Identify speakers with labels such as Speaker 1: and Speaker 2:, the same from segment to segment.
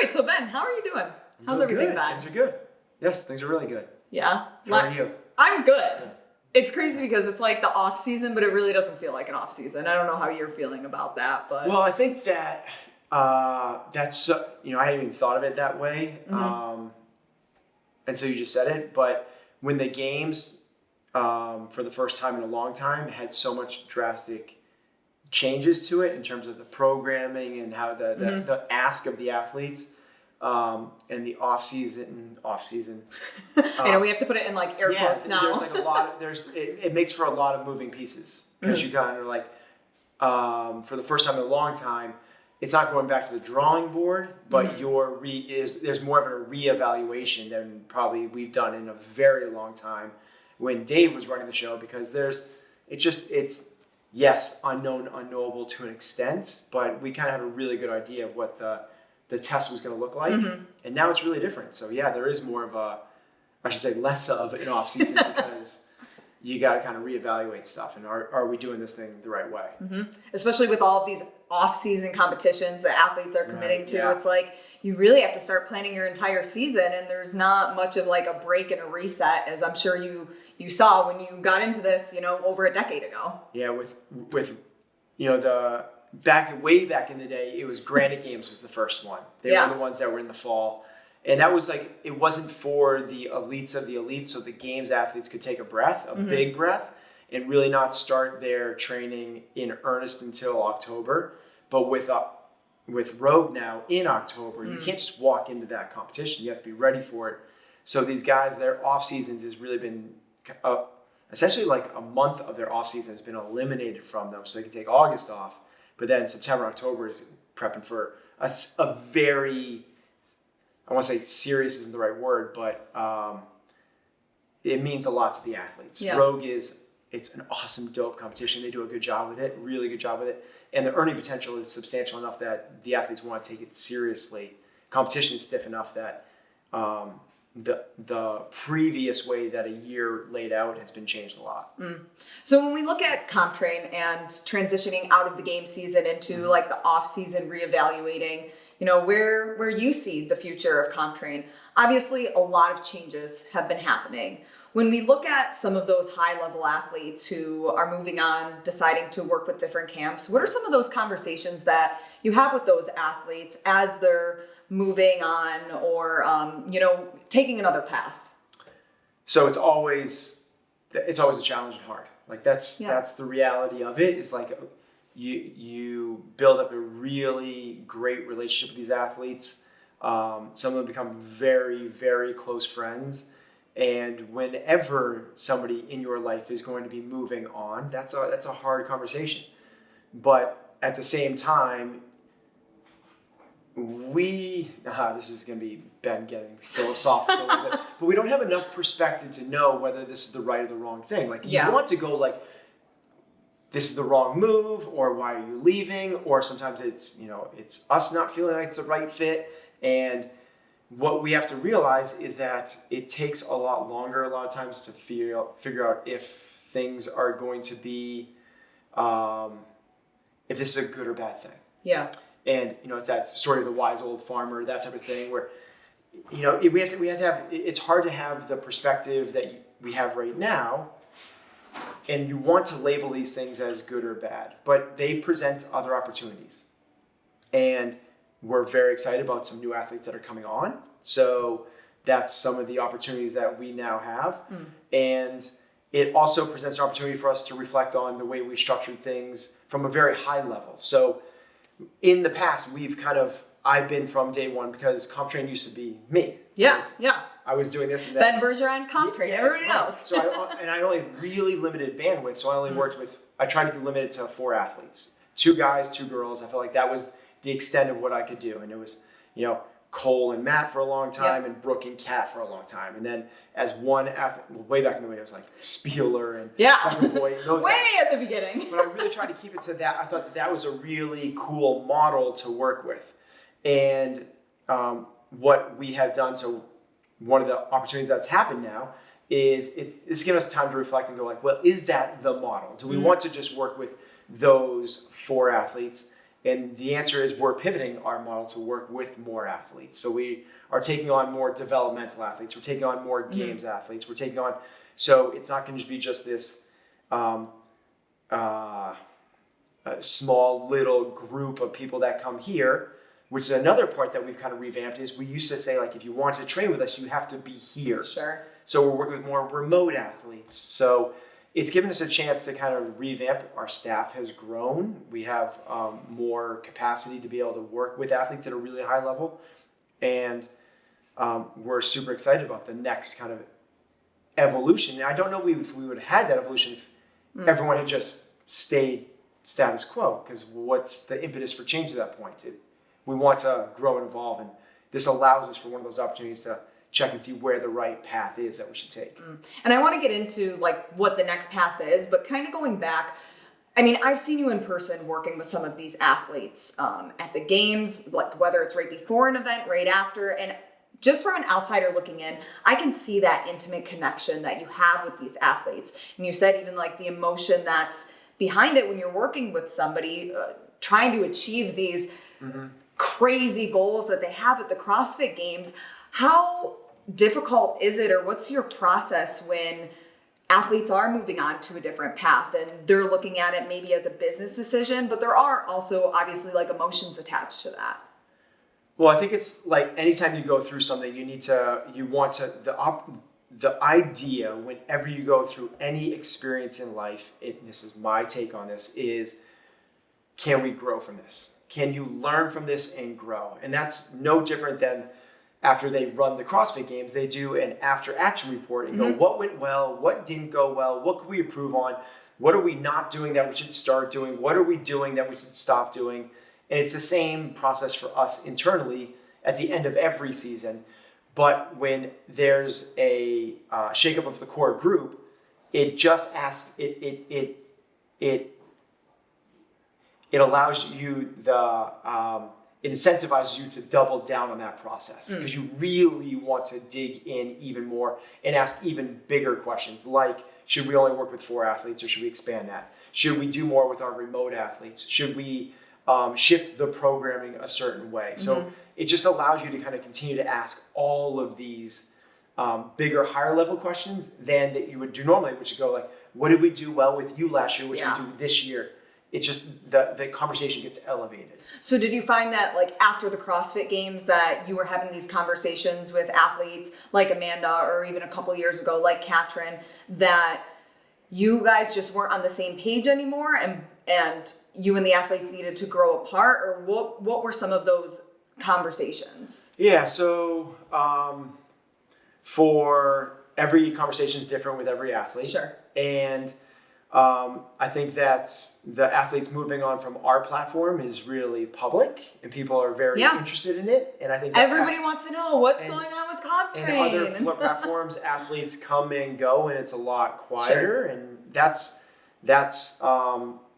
Speaker 1: right, so Ben, how are you doing? How's everything been?
Speaker 2: Things are good. Yes, things are really good.
Speaker 1: Yeah?
Speaker 2: How are you?
Speaker 1: I'm good. It's crazy because it's like the off season, but it really doesn't feel like an off season. I don't know how you're feeling about that, but
Speaker 2: Well, I think that that's I hadn't even thought of it that way until you just said it. But when the games, for the first time in a long time, had so much drastic changes to it in terms of the programming and how the ask of the athletes. And the off season.
Speaker 1: I know we have to put it in like air quotes now.
Speaker 2: There's like a lot of it makes for a lot of moving pieces because you kind of like for the first time in a long time, it's not going back to the drawing board, but there's more of a reevaluation than probably we've done in a very long time when Dave was running the show, because it's unknown, unknowable to an extent, but we kind of have a really good idea of what the test was going to look like. And now it's really different. So yeah, there is more of less of an off season because you got to kind of reevaluate stuff. And are we doing this thing the right way?
Speaker 1: Especially with all of these off season competitions that athletes are committing to.
Speaker 2: Yeah.
Speaker 1: It's like, you really have to start planning your entire season, and there's not much of like a break and a reset, as I'm sure you saw when you got into this, over a decade ago.
Speaker 2: Yeah. With way back in the day, it was Granite Games was the first one. They were the ones that were in the fall. And that was like, it wasn't for the elites of the elites, so the games athletes could take a big breath, and really not start their training in earnest until October. But with Rogue now in October, you can't just walk into that competition. You have to be ready for it. So these guys, their off seasons has really been essentially like a month of their off season has been eliminated from them, so they can take August off. But then September, October is prepping for a very, I want to say serious isn't the right word, but it means a lot to the athletes.
Speaker 1: Yeah.
Speaker 2: Rogue it's an awesome, dope competition. They do a good job with it, really good job with it. And the earning potential is substantial enough that the athletes want to take it seriously. Competition is stiff enough that the previous way that a year laid out has been changed a lot.
Speaker 1: So when we look at CompTrain and transitioning out of the game season into like the off season, reevaluating, where you see the future of CompTrain, obviously a lot of changes have been happening. When we look at some of those high level athletes who are moving on, deciding to work with different camps, what are some of those conversations that you have with those athletes as they're moving on or, taking another path?
Speaker 2: So it's always a challenge and hard. Like that's the reality of it. It's like you build up a really great relationship with these athletes. Some of them become very, very close friends. And whenever somebody in your life is going to be moving on, that's a hard conversation. But at the same time, this is going to be Ben getting philosophical a little bit, but we don't have enough perspective to know whether this is the right or the wrong thing. Like you want to go like, this is the wrong move, or why are you leaving? Or sometimes it's us not feeling like it's the right fit. And what we have to realize is that it takes a lot longer, a lot of times, to figure out if things are going to be, if this is a good or bad thing.
Speaker 1: Yeah.
Speaker 2: And it's that story of the wise old farmer, that type of thing, where we have to have. It's hard to have the perspective that we have right now, and you want to label these things as good or bad, but they present other opportunities, and we're very excited about some new athletes that are coming on. So that's some of the opportunities that we now have, and it also presents an opportunity for us to reflect on the way we structured things from a very high level. So in the past, I've been from day one, because CompTrain used to be me.
Speaker 1: Yeah.
Speaker 2: I was doing this and that.
Speaker 1: Ben Bergeron, CompTrain, everybody knows.
Speaker 2: So I only really limited bandwidth. So I only I tried to limit it to 4 athletes, 2 guys, 2 girls. I felt like that was the extent of what I could do. And it was, Cole and Matt for a long time, and Brooke and Kat for a long time. And then as one athlete, way back in the way, it was like Spieler and Boy, those
Speaker 1: way
Speaker 2: guys.
Speaker 1: at the beginning.
Speaker 2: But I really tried to keep it to that. I thought that was a really cool model to work with. And what we have done, so one of the opportunities that's happened now is it's given us time to reflect and go like, well, is that the model? Do we want to just work with those 4 athletes And the answer is we're pivoting our model to work with more athletes. So we are taking on more developmental athletes. We're taking on more games athletes. We're taking on, so it's not going to be just this a small little group of people that come here, which is another part that we've kind of revamped. Is we used to say, like, if you want to train with us, you have to be here.
Speaker 1: Sure.
Speaker 2: So we're working with more remote athletes. So it's given us a chance to kind of revamp. Our staff has grown. We have more capacity to be able to work with athletes at a really high level. And we're super excited about the next kind of evolution. And I don't know if we would have had that evolution if everyone had just stayed status quo, because what's the impetus for change at that point? We want to grow and evolve, and this allows us for one of those opportunities to check and see where the right path is that we should take.
Speaker 1: And I want to get into like what the next path is, but kind of going back, I mean, I've seen you in person working with some of these athletes at the games, like whether it's right before an event, right after, and just from an outsider looking in, I can see that intimate connection that you have with these athletes. And you said even like the emotion that's behind it when you're working with somebody trying to achieve these crazy goals that they have at the CrossFit Games. How difficult is it, or what's your process when athletes are moving on to a different path and they're looking at it maybe as a business decision, but there are also obviously like emotions attached to that?
Speaker 2: Well, I think it's like anytime you go through something, the idea whenever you go through any experience in life, this is my take on this, is can we grow from this? Can you learn from this and grow? And that's no different than after they run the CrossFit Games, they do an after action report and go, what went well, what didn't go well, what could we improve on, what are we not doing that we should start doing, what are we doing that we should stop doing? And it's the same process for us internally at the end of every season. But when there's a shakeup of the core group, it just asks, it allows you it incentivizes you to double down on that process, because you really want to dig in even more and ask even bigger questions, like, should we only work with 4 athletes or should we expand that? Should we do more with our remote athletes? Should we shift the programming a certain way? So it just allows you to kind of continue to ask all of these bigger, higher level questions than that you would do normally, which would go like, what did we do well with you last year? What did we do this year? It's just the conversation gets elevated.
Speaker 1: So did you find that like after the CrossFit Games that you were having these conversations with athletes like Amanda, or even a couple years ago like Katrin, that you guys just weren't on the same page anymore, and you and the athletes needed to grow apart? Or what were some of those conversations?
Speaker 2: Yeah, so for every conversation is different with every athlete.
Speaker 1: Sure.
Speaker 2: And I think that the athletes moving on from our platform is really public, and people are very interested in it. And I think
Speaker 1: everybody wants to know what's going on with CompTrain.
Speaker 2: And other platforms, athletes come and go, and it's a lot quieter. And that's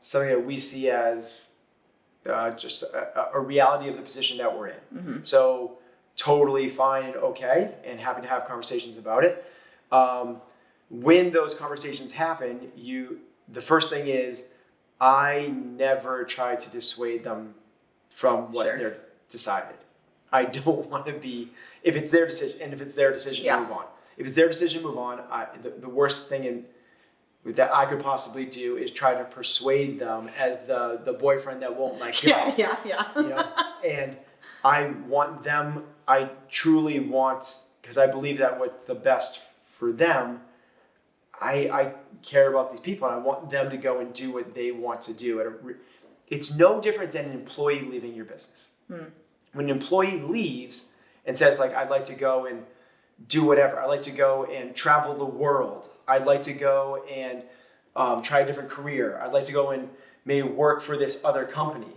Speaker 2: something that we see as just a reality of the position that we're in. So totally fine and okay, and happy to have conversations about it. When those conversations happen, the first thing is, I never try to dissuade them from what they're decided. I don't want to be, if it's their decision, and if it's their decision, move on. If it's their decision, move on. The worst thing that I could possibly do is try to persuade them as the boyfriend that won't let go. You know? And I truly want, because I believe that what's the best for them, I care about these people, and I want them to go and do what they want to do. It's no different than an employee leaving your business. When an employee leaves and says, like, I'd like to go and do whatever. I'd like to go and travel the world. I'd like to go and try a different career. I'd like to go and maybe work for this other company.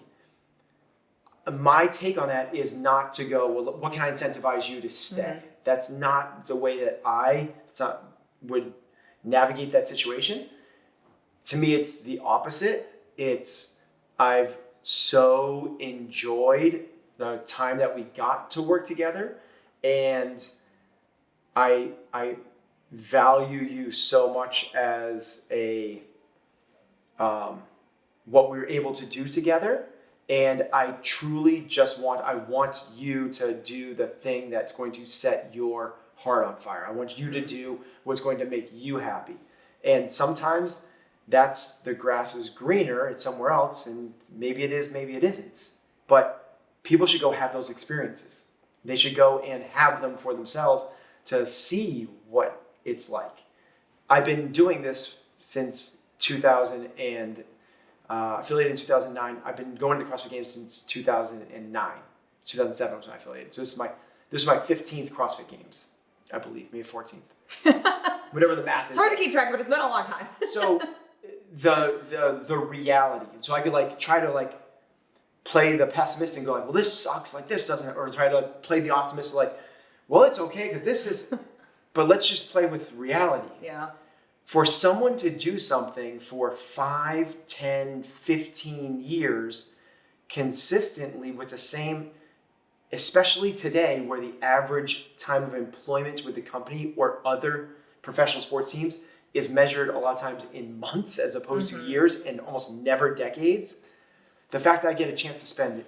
Speaker 2: My take on that is not to go, well, what can I incentivize you to stay? That's not the way that would navigate that situation. To me, it's the opposite. I've so enjoyed the time that we got to work together, and I value you so much as what we were able to do together, And I truly I want you to do the thing that's going to set your heart on fire. I want you to do what's going to make you happy. And sometimes that's the grass is greener, it's somewhere else, and maybe it is, maybe it isn't. But people should go have those experiences. They should go and have them for themselves to see what it's like. I've been doing this since 2000 and affiliated in 2009. I've been going to the CrossFit Games since 2009. 2007 was when I affiliated. So this is my 15th CrossFit Games, I believe, maybe 14th. Whatever the math is.
Speaker 1: It's hard to keep track, but it's been a long time.
Speaker 2: So the reality. So I could like try to like play the pessimist and go like, well, this sucks, like this doesn't, or try to play the optimist like, well, it's okay because this is, but let's just play with reality.
Speaker 1: Yeah.
Speaker 2: For someone to do something for 5, 10, 15 years consistently with the same, especially today where the average time of employment with the company or other professional sports teams is measured a lot of times in months as opposed to years and almost never decades. The fact that I get a chance to spend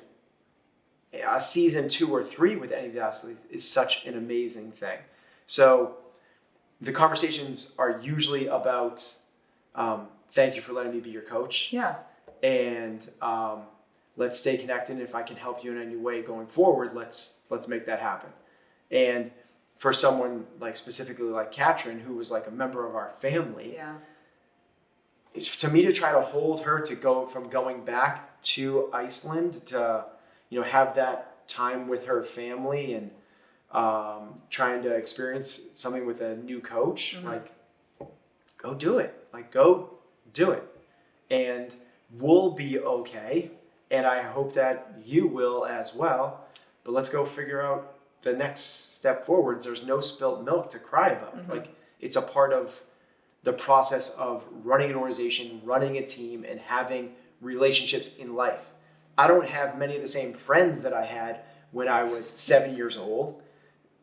Speaker 2: a season 2 or 3 with any of the athletes is such an amazing thing. So the conversations are usually about, thank you for letting me be your coach.
Speaker 1: Yeah.
Speaker 2: And let's stay connected. And if I can help you in any way going forward, let's make that happen. And for someone like specifically like Katrin, who was like a member of our family, to me to try to hold her to go from going back to Iceland to, have that time with her family and trying to experience something with a new coach, like go do it. Like go do it. And we'll be okay. And I hope that you will as well. But let's go figure out the next step forwards. There's no spilt milk to cry about. Like it's a part of the process of running an organization, running a team, and having relationships in life. I don't have many of the same friends that I had when I was 7 years old,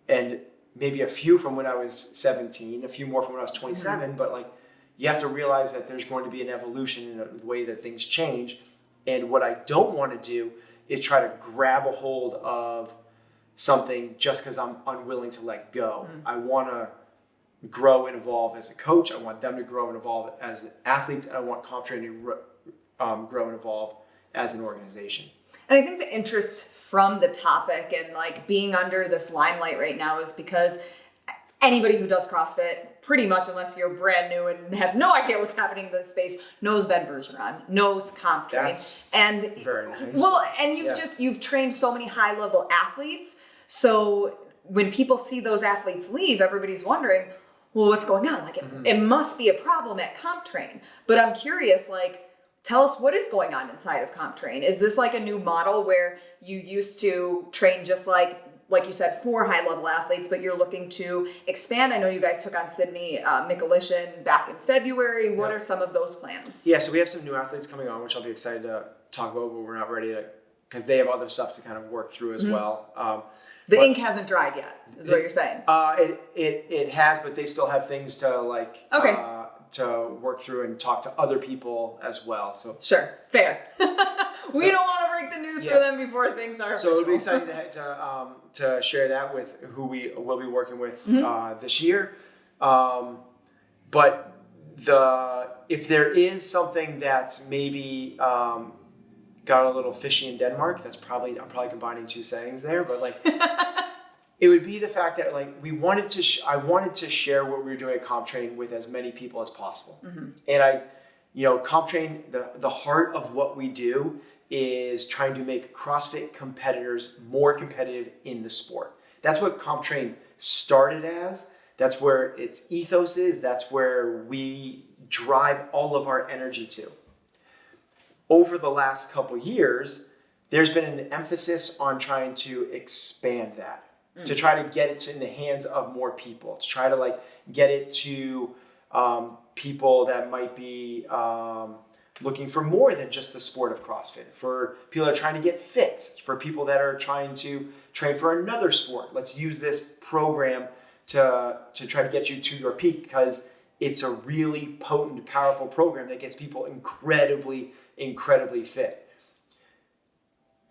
Speaker 2: and maybe a few from when I was 17, a few more from when I was 27, but like you have to realize that there's going to be an evolution in the way that things change. And what I don't want to do is try to grab a hold of something just because I'm unwilling to let go. I want to grow and evolve as a coach. I want them to grow and evolve as athletes, and I want CompTrain to grow and evolve as an organization.
Speaker 1: And I think the interest from the topic and like being under this limelight right now is because anybody who does CrossFit, pretty much unless you're brand new and have no idea what's happening in this space, knows Ben Bergeron, knows CompTrain.
Speaker 2: That's
Speaker 1: and
Speaker 2: very nice.
Speaker 1: Well, and you've trained so many high level athletes. So when people see those athletes leave, everybody's wondering, well, what's going on? Like it must be a problem at CompTrain. But I'm curious, like, tell us what is going on inside of CompTrain. Is this like a new model where you used to train just like you said, 4 high-level athletes, but you're looking to expand? I know you guys took on Sydney Mikulishin back in February. What are some of those plans?
Speaker 2: Yeah, so we have some new athletes coming on, which I'll be excited to talk about, but we're not ready to, because they have other stuff to kind of work through as well.
Speaker 1: The ink hasn't dried yet, is what you're saying.
Speaker 2: It has, but they still have things to like to work through and talk to other people as well. So
Speaker 1: sure, fair. We don't want to break the news for them before things are official.
Speaker 2: So it'll be exciting to share that with who we will be working with this year. But if there is something that maybe got a little fishy in Denmark, I'm probably combining 2 sayings there, but like it would be the fact that like I wanted to share what we were doing at CompTrain with as many people as possible. And CompTrain, the heart of what we do is trying to make CrossFit competitors more competitive in the sport. That's what CompTrain started as. That's where its ethos is. That's where we drive all of our energy to. Over the last couple years, there's been an emphasis on trying to expand that, to try to get it in the hands of more people, to try to like get it to people that might be looking for more than just the sport of CrossFit, for people that are trying to get fit, for people that are trying to train for another sport. Let's use this program to try to get you to your peak, because it's a really potent, powerful program that gets people incredibly, incredibly fit.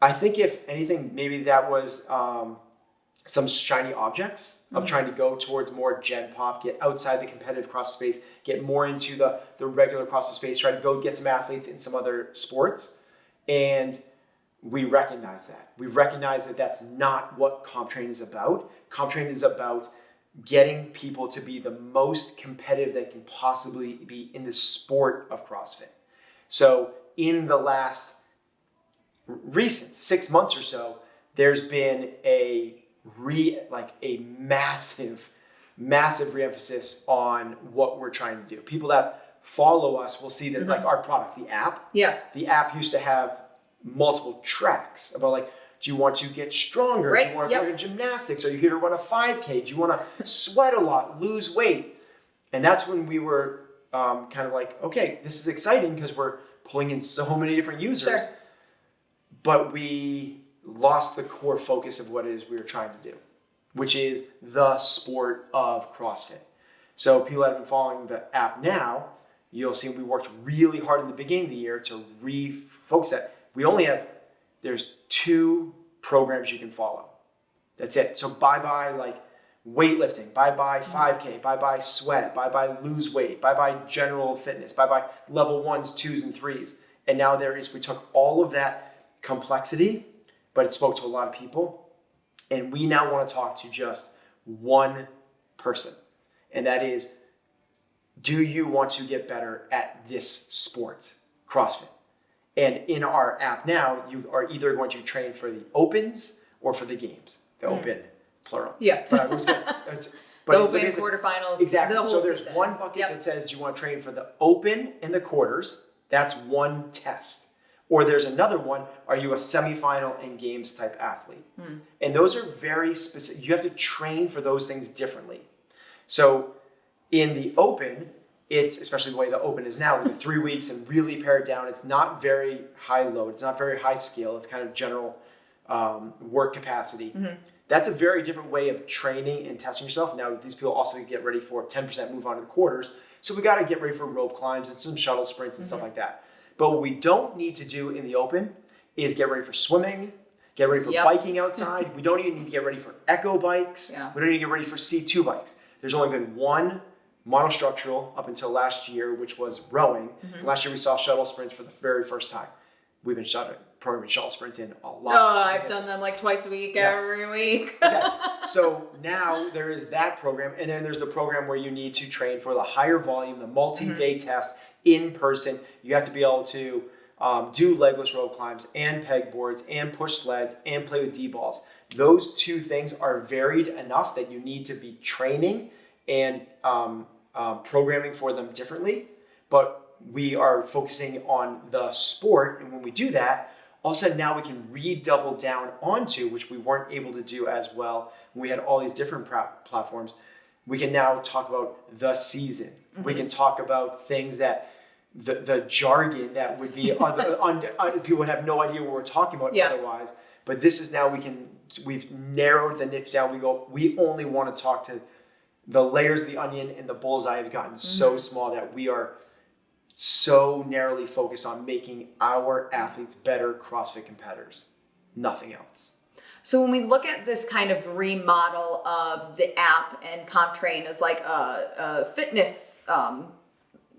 Speaker 2: I think if anything, maybe that was some shiny objects of trying to go towards more gen pop, get outside the competitive CrossFit space, get more into the regular CrossFit space, try to go get some athletes in some other sports. And we recognize that. We recognize that that's not what CompTrain is about. CompTrain is about getting people to be the most competitive they can possibly be in the sport of CrossFit. So in the last recent 6 months or so, there's been a massive reemphasis on what we're trying to do. People that follow us will see that like our product, the app. The app used to have multiple tracks about like, do you want to get stronger?
Speaker 1: Right.
Speaker 2: Do you want to work in gymnastics? Are you here to run a 5K? Do you want to sweat a lot, lose weight? And that's when we were kind of like, okay, this is exciting because we're pulling in so many different users.
Speaker 1: Sure.
Speaker 2: But we lost the core focus of what it is we were trying to do, which is the sport of CrossFit. So people that have been following the app now, you'll see we worked really hard in the beginning of the year to refocus that. There's 2 programs you can follow. That's it. So bye-bye like weightlifting, bye-bye 5K, bye-bye sweat, bye-bye lose weight, bye-bye general fitness, bye-bye level 1s, 2s, and 3s. And now we took all of that complexity, but it spoke to a lot of people. And we now want to talk to just one person. And that is, do you want to get better at this sport, CrossFit? And in our app now, you are either going to train for the opens or for the games. The open, plural.
Speaker 1: Yeah.
Speaker 2: But I was going to...
Speaker 1: The open, quarterfinals.
Speaker 2: Exactly.
Speaker 1: The whole
Speaker 2: So there's
Speaker 1: season.
Speaker 2: one bucket that says, do you want to train for the open and the quarters? That's one test. Or there's another one, are you a semifinal and games type athlete? And those are very specific. You have to train for those things differently. So in the open, it's, especially the way the open is now, with the 3 weeks and really pared down, it's not very high load. It's not very high skill. It's kind of general work capacity. That's a very different way of training and testing yourself. Now, these people also get ready for 10% move on to the quarters. So we got to get ready for rope climbs and some shuttle sprints and stuff like that. But what we don't need to do in the open is get ready for swimming, get ready for biking outside. We don't even need to get ready for echo bikes. We don't need to get ready for C2 bikes. There's only been one monostructural up until last year, which was rowing. Last year we saw shuttle sprints for the very first time. We've been programming shuttle sprints in a lot.
Speaker 1: Oh, I've done them like twice a week, every week.
Speaker 2: So now there is that program, and then there's the program where you need to train for the higher volume, the multi-day test in person. You have to be able to do legless rope climbs and peg boards and push sleds and play with D-balls. Those 2 things are varied enough that you need to be training and programming for them differently. But we are focusing on the sport, and when we do that, all of a sudden now we can redouble down onto, which we weren't able to do as well when we had all these different platforms. We can now talk about the season. We can talk about things that the jargon that would be people would have no idea what we're talking about otherwise. But this is now we've narrowed the niche down. We only want to talk to the layers of the onion, and the bullseye have gotten so small that we are so narrowly focused on making our athletes better CrossFit competitors. Nothing else.
Speaker 1: So when we look at this kind of remodel of the app and CompTrain as like a fitness,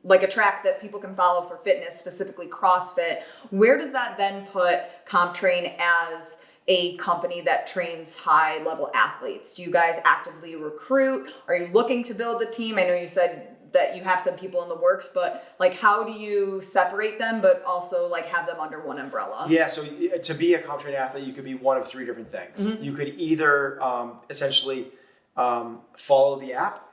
Speaker 1: like a track that people can follow for fitness, specifically CrossFit, where does that then put CompTrain as a company that trains high level athletes? Do you guys actively recruit? Are you looking to build the team? I know you said that you have some people in the works, but like how do you separate them but also like have them under one umbrella?
Speaker 2: Yeah, so to be a CompTrain athlete, you could be one of 3 different things. You could either essentially follow the app,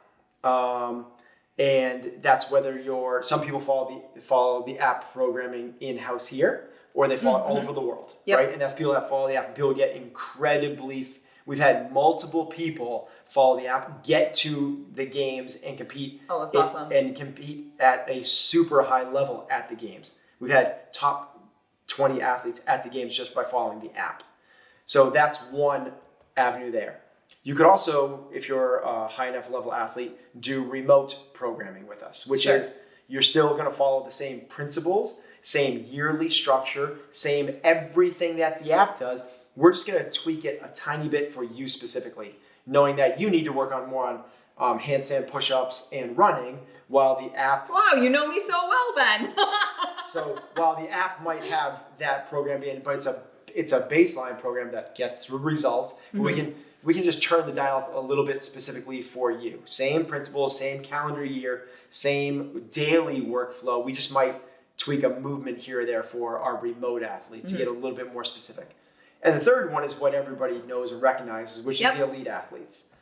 Speaker 2: and that's whether some people follow the app programming in-house here, or they follow it all over the world, right? And that's people that follow the app, and people get incredibly... We've had multiple people follow the app, get to the games and compete.
Speaker 1: Oh, that's awesome.
Speaker 2: And compete at a super high level at the games. We've had top 20 athletes at the games just by following the app. So that's one avenue there. You could also, if you're a high enough level athlete, do remote programming with us, which is You're still going to follow the same principles, same yearly structure, same everything that the app does. We're just going to tweak it a tiny bit for you specifically, knowing that you need to work on more on handstand push-ups and running, while the app...
Speaker 1: Wow, you know me so well then.
Speaker 2: So while the app might have that programmed in, but it's a baseline program that gets results, but we can just turn the dial up a little bit specifically for you. Same principles, same calendar year, same daily workflow. We just might tweak a movement here or there for our remote athletes to get a little bit more specific. And the third one is what everybody knows and recognizes, which is the elite athletes.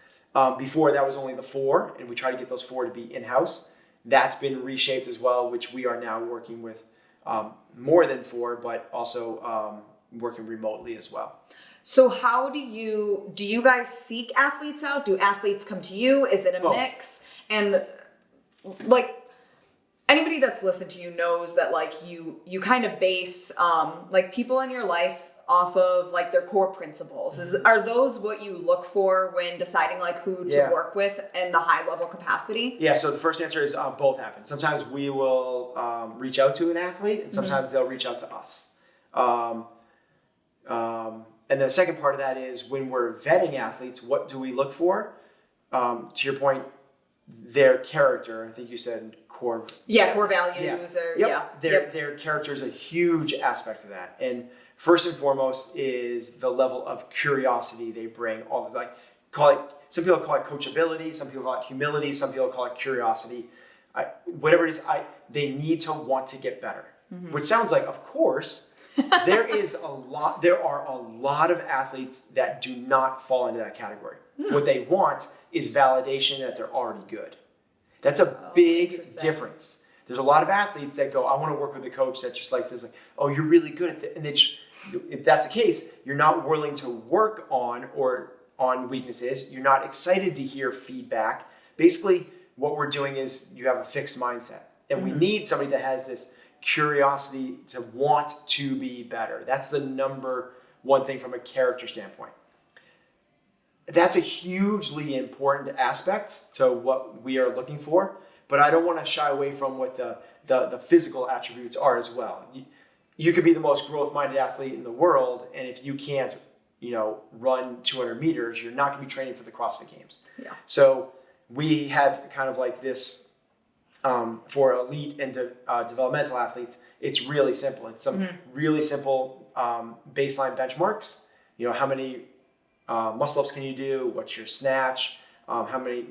Speaker 2: Before that was only the 4, and we try to get those 4 to be in-house. That's been reshaped as well, which we are now working with more than 4, but also working remotely as well.
Speaker 1: So how do you guys seek athletes out? Do athletes come to you? Is it a
Speaker 2: Both.
Speaker 1: mix? And like anybody that's listened to you knows that like you kind of base like people in your life off of like their core principles. Are those what you look for when deciding like who to work with in the high level capacity?
Speaker 2: Yeah, so the first answer is both happen. Sometimes we will reach out to an athlete, and sometimes they'll reach out to us. And the second part of that is when we're vetting athletes, what do we look for? To your point, their character. I think you said core.
Speaker 1: Yeah, core values.
Speaker 2: Their character is a huge aspect of that. And first and foremost is the level of curiosity they bring. Some people call it coachability, some people call it humility, some people call it curiosity. Whatever it is, they need to want to get better. Which sounds like, of course, there are a lot of athletes that do not fall into that category. What they want is validation that they're already good. That's a big difference. There's a lot of athletes that go, I want to work with a coach that just likes this, like, oh, you're really good at that. And if that's the case, you're not willing to work on weaknesses. You're not excited to hear feedback. Basically, what we're doing is you have a fixed mindset. And we need somebody that has this curiosity to want to be better. That's the number one thing from a character standpoint. That's a hugely important aspect to what we are looking for, but I don't want to shy away from what the physical attributes are as well. You could be the most growth-minded athlete in the world, and if you can't, run 200 meters, you're not going to be training for the CrossFit Games. Yeah. So we have kind of like this for elite and developmental athletes. It's really simple. It's some really simple baseline benchmarks. How many muscle ups can you do? What's your snatch? How many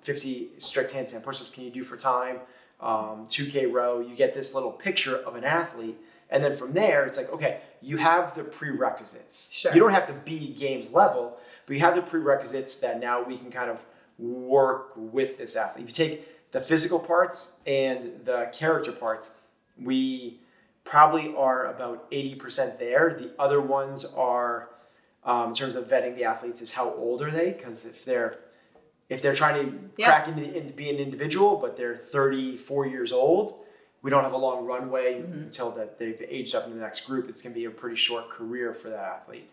Speaker 2: 50 strict handstand push-ups can you do for time? 2K row. You get this little picture of an athlete. And then from there, it's like, okay, you have the prerequisites. Sure. You don't have to be games level, but you have the prerequisites that now we can kind of work with this athlete. If you take the physical parts and the character parts, we probably are about 80% there. The other ones are, in terms of vetting the athletes, is how old are they? Because if they're trying to crack into be an individual, but they're 34 years old, we don't have a long runway until that they've aged up in the next group. It's going to be a pretty short career for that athlete.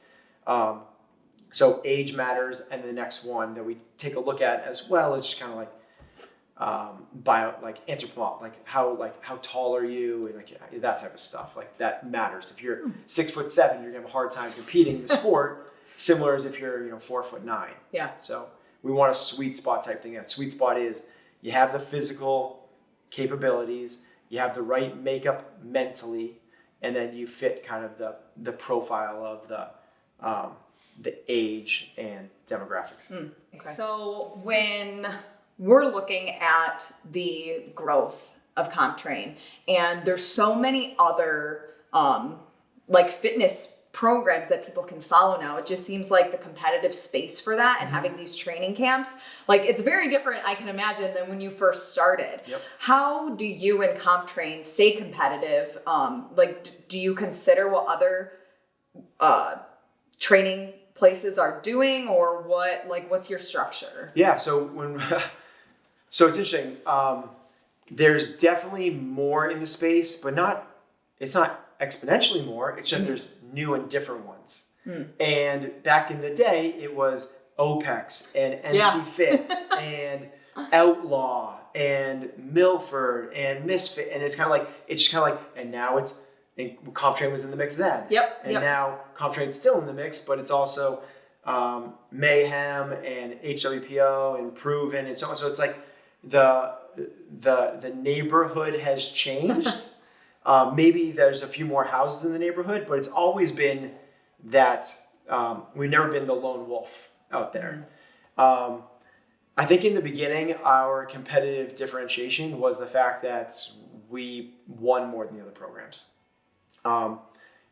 Speaker 2: So age matters, and the next one that we take a look at as well is just kind of like anthropomorph, how tall are you, and like that type of stuff. Like that matters. If you're 6'7", you're gonna have a hard time competing in the sport. Similar as if you're 4'9". Yeah. So we want a sweet spot type thing. That sweet spot is you have the physical capabilities, you have the right makeup mentally, and then you fit kind of the profile of the age and demographics.
Speaker 1: Okay. So when we're looking at the growth of CompTrain, and there's so many other fitness programs that people can follow now. It just seems like the competitive space for that and having these training camps, like it's very different, I can imagine, than when you first started. Yep. How do you and CompTrain stay competitive? Do you consider what other training places are doing, or what's your structure?
Speaker 2: Yeah, so it's interesting. There's definitely more in the space, but it's not exponentially more. It's just there's new and different ones. And back in the day, it was OPEX and NC Fit and Outlaw and Milford and Misfit, and it's kind of like, and now and CompTrain was in the mix then.
Speaker 1: Yep.
Speaker 2: And now CompTrain's still in the mix, but it's also Mayhem and HWPO and Proven and so on. So it's like the neighborhood has changed. Maybe there's a few more houses in the neighborhood, but it's always been that we've never been the lone wolf out there. I think in the beginning, our competitive differentiation was the fact that we won more than the other programs.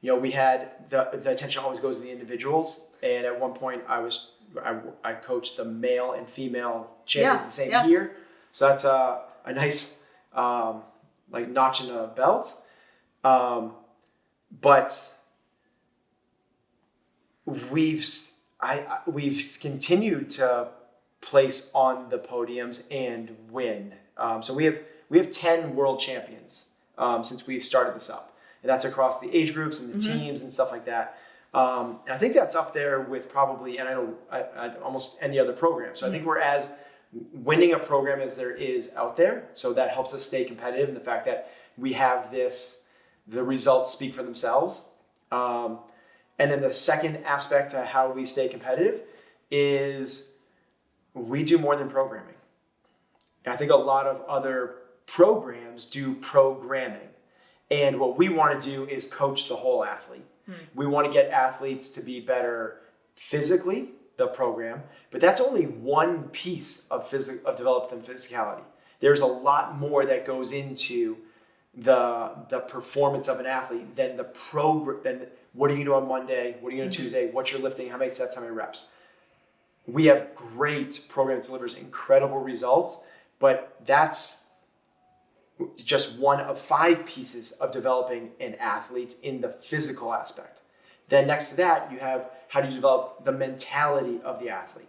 Speaker 2: We had the attention always goes to the individuals, and at one point I coached the male and female champions the same year, so that's a nice notch in the belt. But we've continued to place on the podiums and win. So we have 10 world champions since we've started this up. And that's across the age groups and the teams and stuff like that. And I think that's up there with probably, and I know almost any other program. So I think we're as winning a program as there is out there. So that helps us stay competitive. And the fact that we have the results speak for themselves. And then the second aspect to how we stay competitive is we do more than programming. And I think a lot of other programs do programming. And what we want to do is coach the whole athlete. We want to get athletes to be better physically, the program, but that's only one piece of developing physicality. There's a lot more that goes into the performance of an athlete than the program. Then what are you doing on Monday? What are you doing on Tuesday? What's your lifting? How many sets? How many reps? We have great program that delivers incredible results, but that's just one of 5 pieces of developing an athlete in the physical aspect. Then next to that, you have how do you develop the mentality of the athlete.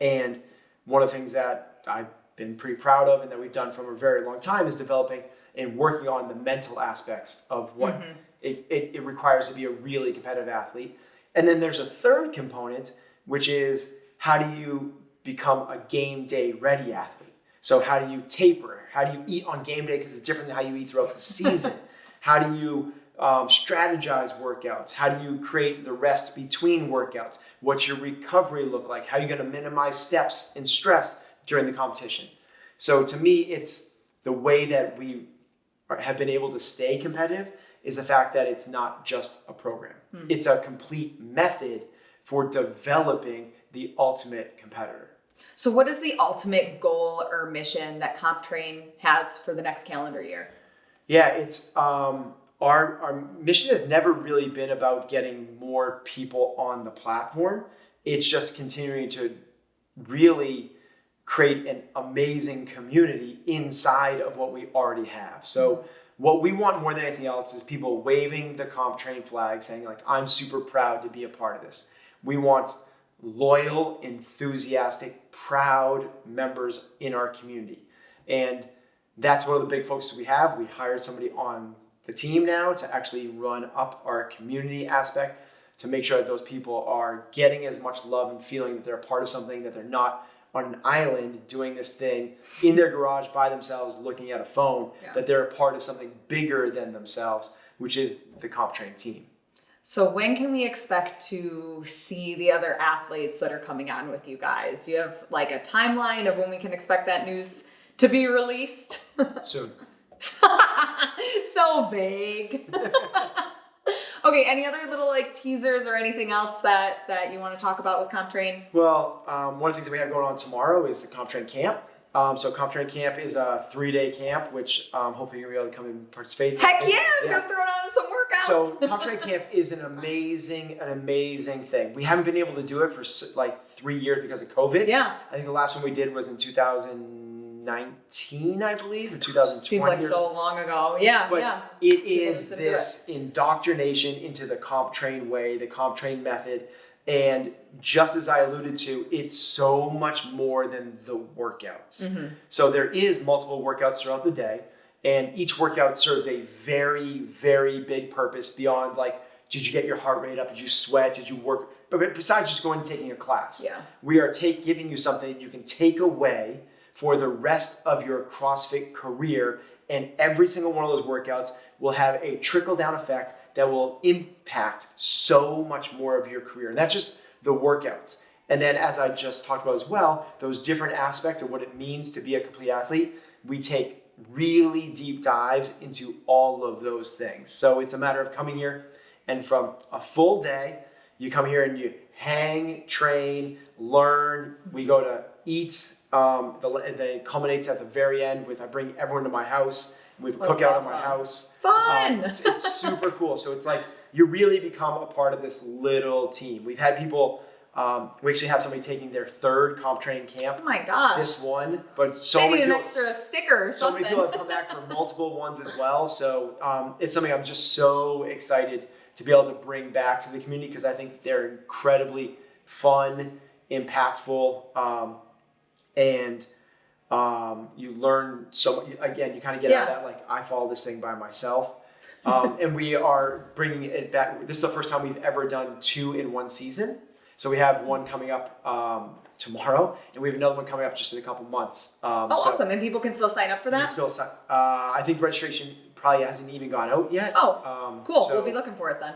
Speaker 2: And one of the things that I've been pretty proud of and that we've done for a very long time is developing and working on the mental aspects of what it requires to be a really competitive athlete. And then there's a third component, which is how do you become a game day ready athlete? So how do you taper? How do you eat on game day? Because it's different than how you eat throughout the season. How do you strategize workouts? How do you create the rest between workouts? What's your recovery look like? How are you going to minimize steps and stress during the competition? So to me, it's the way that we have been able to stay competitive is the fact that it's not just a program. It's a complete method for developing the ultimate competitor.
Speaker 1: So what is the ultimate goal or mission that CompTrain has for the next calendar year?
Speaker 2: Yeah, it's our mission has never really been about getting more people on the platform. It's just continuing to really create an amazing community inside of what we already have. So what we want more than anything else is people waving the CompTrain flag saying like, I'm super proud to be a part of this. We want loyal, enthusiastic, proud members in our community. And that's one of the big focuses we have. We hired somebody on the team now to actually run up our community aspect to make sure that those people are getting as much love and feeling that they're a part of something, that they're not on an island doing this thing in their garage by themselves looking at a phone, that they're a part of something bigger than themselves, which is the CompTrain team.
Speaker 1: So when can we expect to see the other athletes that are coming on with you guys? Do you have like a timeline of when we can expect that news to be released?
Speaker 2: Soon.
Speaker 1: So vague. Okay, any other little like teasers or anything else that you want to talk about with CompTrain?
Speaker 2: Well, one of the things that we have going on tomorrow is the CompTrain camp. So CompTrain camp is a 3-day camp, which hopefully you're going to be able to come and participate in.
Speaker 1: Heck yeah, I'm going to throw on some workouts.
Speaker 2: So CompTrain camp is an amazing thing. We haven't been able to do it for like 3 years because of COVID.
Speaker 1: Yeah.
Speaker 2: I think the last one we did was in 2019, I believe, or 2020.
Speaker 1: Seems like so long ago. Yeah,
Speaker 2: but
Speaker 1: yeah.
Speaker 2: It is this indoctrination into the CompTrain way, the CompTrain method. And just as I alluded to, it's so much more than the workouts. So there is multiple workouts throughout the day, and each workout serves a very, very big purpose beyond like, did you get your heart rate up? Did you sweat? Did you work? But besides just going and taking a class, we are giving you something you can take away for the rest of your CrossFit career. And every single one of those workouts will have a trickle-down effect that will impact so much more of your career. And that's just the workouts. And then, as I just talked about as well, those different aspects of what it means to be a complete athlete, we take really deep dives into all of those things. So it's a matter of coming here, and from a full day, you come here and you hang, train, learn. We go to eat. Then culminates at the very end with I bring everyone to my house. We have a cookout at my house.
Speaker 1: Fun!
Speaker 2: It's super cool. So it's like you really become a part of this little team. We've had people. We actually have somebody taking their third CompTrain camp.
Speaker 1: Oh my gosh!
Speaker 2: This one, but so
Speaker 1: they
Speaker 2: many
Speaker 1: need an
Speaker 2: people,
Speaker 1: extra sticker or
Speaker 2: so
Speaker 1: something.
Speaker 2: many people have come back for multiple ones as well. So it's something I'm just so excited to be able to bring back to the community because I think they're incredibly fun, impactful, and you learn so. Again, you kind of get out of that like I follow this thing by myself. And we are bringing it back. This is the first time we've ever done 2 in one season. So we have one coming up tomorrow, and we have another one coming up just in a couple months.
Speaker 1: Awesome! And people can still sign up for that?
Speaker 2: I think registration probably hasn't even gone out yet.
Speaker 1: Cool. We'll be looking for it then.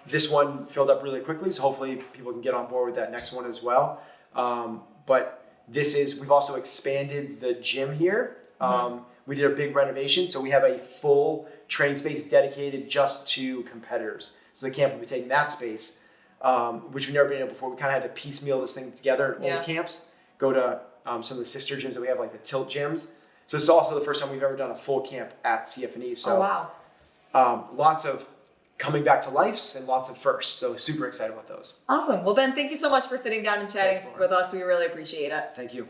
Speaker 2: This one filled up really quickly, so hopefully people can get on board with that next one as well. But we've also expanded the gym here. We did a big renovation, so we have a full training space dedicated just to competitors. So the camp will be taking that space. Which we've never been able before. We kind of had to piecemeal this thing together at old camps, go to some of the sister gyms that we have, like the tilt gyms. So this is also the first time we've ever done a full camp at CF&E. So lots of coming back to life and lots of firsts. So super excited about those.
Speaker 1: Awesome. Well, Ben, thank you so much for sitting down and chatting with us. We really appreciate it.
Speaker 2: Thank you.